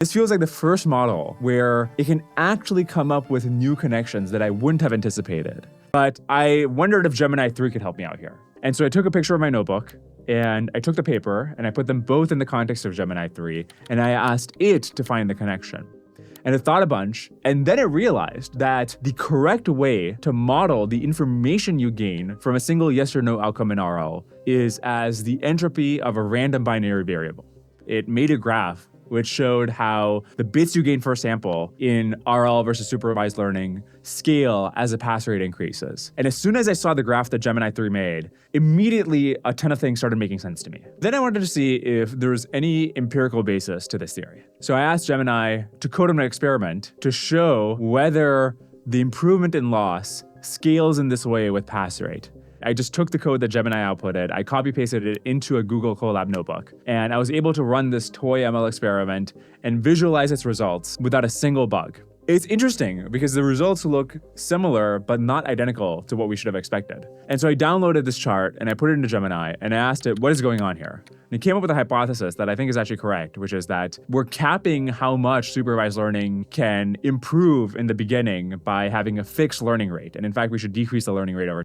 This feels like the first model where it can actually come up with new connections that I wouldn't have anticipated. But I wondered if Gemini 3 could help me out here. And so I took a picture of my notebook and I took the paper and I put them both in the context of Gemini 3 and I asked it to find the connection. And it thought a bunch, and then it realized that the correct way to model the information you gain from a single yes or no outcome in RL is as the entropy of a random binary variable. It made a graph which showed how the bits you gain per sample in RL versus supervised learning scale as the pass rate increases. And as soon as I saw the graph that Gemini 3 made, immediately a ton of things started making sense to me. Then I wanted to see if there was any empirical basis to this theory. So I asked Gemini to code an experiment to show whether the improvement in loss scales in this way with pass rate. I just took the code that Gemini outputted, I copy-pasted it into a Google Colab notebook, and I was able to run this toy ML experiment and visualize its results without a single bug. It's interesting because the results look similar but not identical to what we should have expected. And so I downloaded this chart and I put it into Gemini and I asked it, what is going on here? And it came up with a hypothesis that I think is actually correct, which is that we're capping how much supervised learning can improve in the beginning by having a fixed learning rate. And in fact, we should decrease the learning rate over